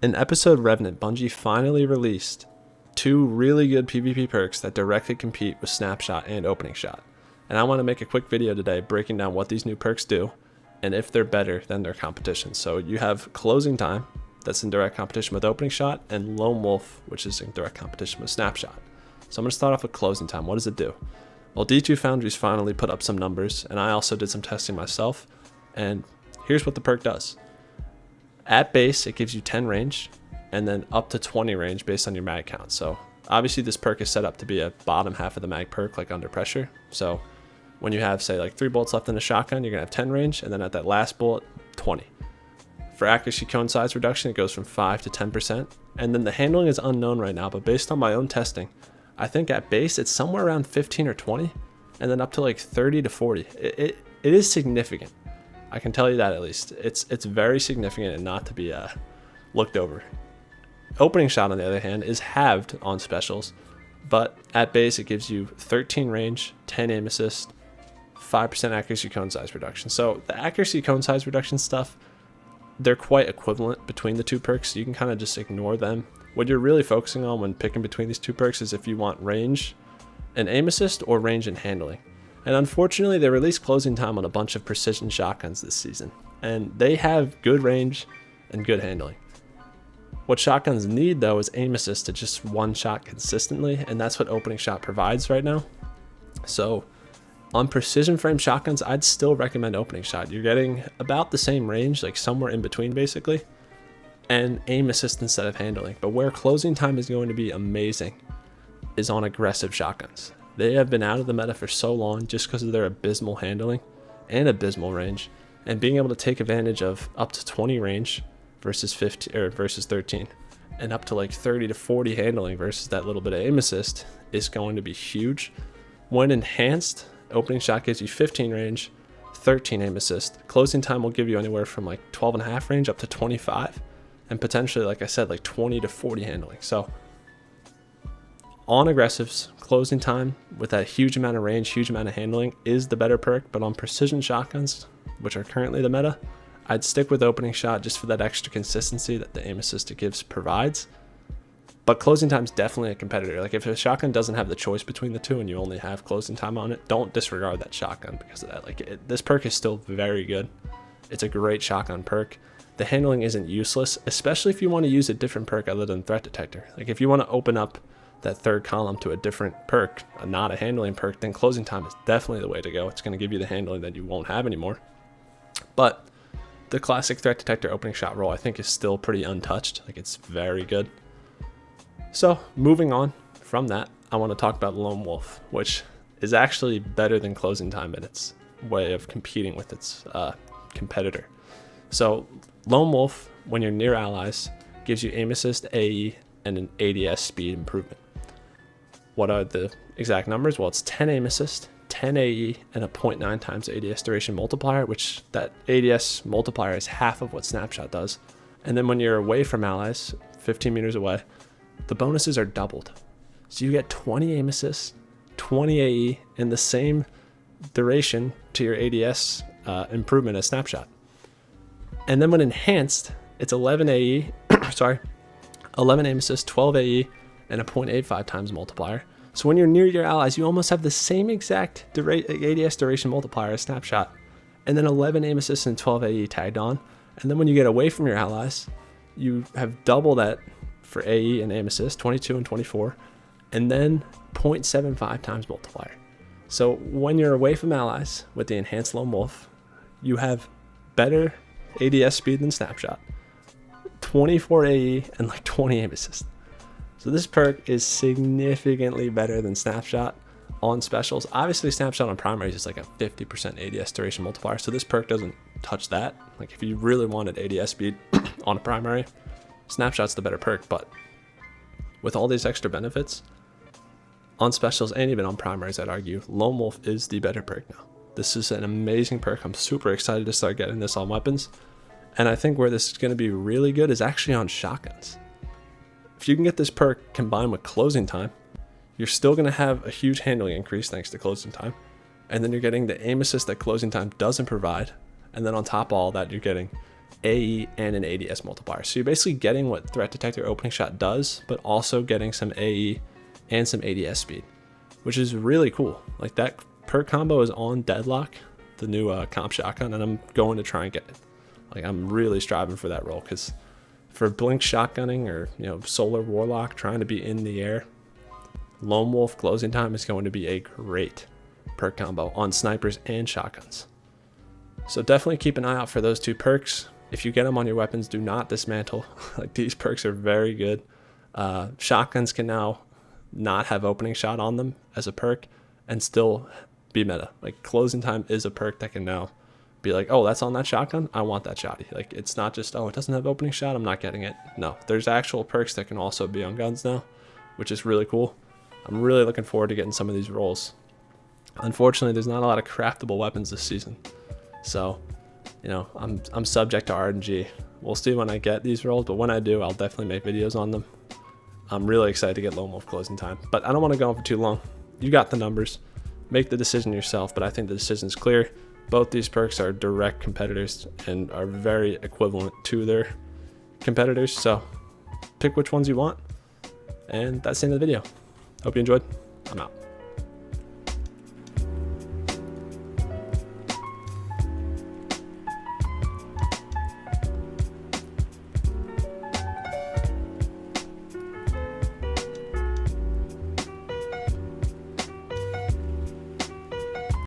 In episode Revenant, Bungie finally released two really good PvP perks that directly compete with Snapshot and Opening Shot. And I want to make a quick video today breaking down what these new perks do and if they're better than their competition. So you have Closing Time, that's in direct competition with Opening Shot, and Lone Wolf, which is in direct competition with Snapshot. So I'm going to start off with Closing Time. What does it do? Well, D2 Foundries finally put up some numbers, and I also did some testing myself, and here's what the perk does. At base, it gives you 10 range, and then up to 20 range based on your mag count. So obviously this perk is set up to be a bottom half of the mag perk, like under pressure. So when you have, say, like 3 bullets left in a shotgun, you're going to have 10 range, and then at that last bullet, 20. For accuracy cone size reduction, it goes from 5 to 10%. And then the handling is unknown right now, but based on my own testing, I think at base it's somewhere around 15 or 20, and then up to like 30 to 40. It is significant. I can tell you that at least. It's very significant and not to be looked over. Opening Shot, on the other hand, is halved on specials, but at base it gives you 13 range, 10 aim assist, 5% accuracy cone size reduction. So the accuracy cone size reduction stuff, they're quite equivalent between the two perks, so you can kind of just ignore them. What you're really focusing on when picking between these two perks is if you want range and aim assist or range and handling. And unfortunately, they released Closing Time on a bunch of precision shotguns this season, and they have good range and good handling. What shotguns need, though, is aim assist to just one shot consistently, and that's what Opening Shot provides right now. So on precision frame shotguns, I'd still recommend Opening Shot. You're getting about the same range, like somewhere in between basically, and aim assist instead of handling. But where Closing Time is going to be amazing is on aggressive shotguns. They have been out of the meta for so long just because of their abysmal handling and abysmal range, and being able to take advantage of up to 20 range versus 15 or versus 13, and up to like 30 to 40 handling versus that little bit of aim assist is going to be huge. When enhanced, Opening Shot gives you 15 range, 13 aim assist. Closing Time will give you anywhere from like 12.5 range up to 25, and potentially, like I said, like 20 to 40 handling. So on aggressives, Closing Time with that huge amount of range, huge amount of handling is the better perk, but on precision shotguns, which are currently the meta, I'd stick with Opening Shot just for that extra consistency that the aim assist it gives provides. But Closing Time is definitely a competitor. Like if a shotgun doesn't have the choice between the two and you only have Closing Time on it, don't disregard that shotgun because of that. Like this perk is still very good. It's a great shotgun perk. The handling isn't useless, especially if you want to use a different perk other than Threat Detector. Like if you want to open up that third column to a different perk, not a handling perk, then Closing Time is definitely the way to go. It's going to give you the handling that you won't have anymore. But the classic Threat Detector Opening Shot role I think is still pretty untouched. Like it's very good. So moving on from that, I want to talk about Lone Wolf, which is actually better than Closing Time in its way of competing with its competitor. So Lone Wolf, when you're near allies, gives you aim assist, AE, and an ADS speed improvement. What are the exact numbers? Well, it's 10 aim assist, 10 AE, and a 0.9 times ADS duration multiplier, which that ADS multiplier is half of what Snapshot does. And then when you're away from allies, 15 meters away, the bonuses are doubled. So you get 20 aim assists, 20 AE, and the same duration to your ADS improvement as Snapshot. And then when enhanced, it's 11 AE, 11 aim assist, 12 AE, and a 0.85 times multiplier. So when you're near your allies, you almost have the same exact ADS duration multiplier as Snapshot, and then 11 aim assists and 12 AE tagged on. And then when you get away from your allies, you have double that for AE and aim assist, 22 and 24, and then 0.75 times multiplier. So when you're away from allies with the enhanced Lone Wolf, you have better ADS speed than Snapshot, 24 AE, and like 20 aim assist. So this perk is significantly better than Snapshot on specials. Obviously Snapshot on primaries is like a 50% ADS duration multiplier, so this perk doesn't touch that. Like if you really wanted ADS speed on a primary, Snapshot's the better perk. But with all these extra benefits on specials and even on primaries, I'd argue Lone Wolf is the better perk now. This is an amazing perk. I'm super excited to start getting this on weapons. And I think where this is going to be really good is actually on shotguns. If you can get this perk combined with Closing Time, you're still going to have a huge handling increase thanks to Closing Time. And then you're getting the aim assist that Closing Time doesn't provide. And then on top of all that, you're getting AE and an ADS multiplier. So you're basically getting what Threat Detector Opening Shot does, but also getting some AE and some ADS speed, which is really cool. Like that perk combo is on Deadlock, the new comp shotgun, and I'm going to try and get it. Like I'm really striving for that role, because for blink shotgunning or solar warlock, trying to be in the air, Lone Wolf closing time is going to be a great perk combo on snipers and shotguns. So definitely keep an eye out for those two perks. If you get them on your weapons, do not dismantle. Like these perks are very good. Shotguns can now not have opening shot on them as a perk and still be meta. Like closing time is a perk that can now be like, oh, that's on that shotgun, I want that shotty. Like it's not just, oh, it doesn't have opening shot, I'm not getting it. No, there's actual perks that can also be on guns now, which is really cool. I'm really looking forward to getting some of these rolls. Unfortunately, there's not a lot of craftable weapons this season, so I'm subject to RNG. We'll see when I get these rolls, but when I do, I'll definitely make videos on them. I'm really excited to get Lone Wolf closing time, but I don't want to go on for too long. You got the numbers. Make the decision yourself, but I think the decision's clear. Both these perks are direct competitors and are very equivalent to their competitors, so pick which ones you want. And that's the end of the video. Hope you enjoyed. I'm out.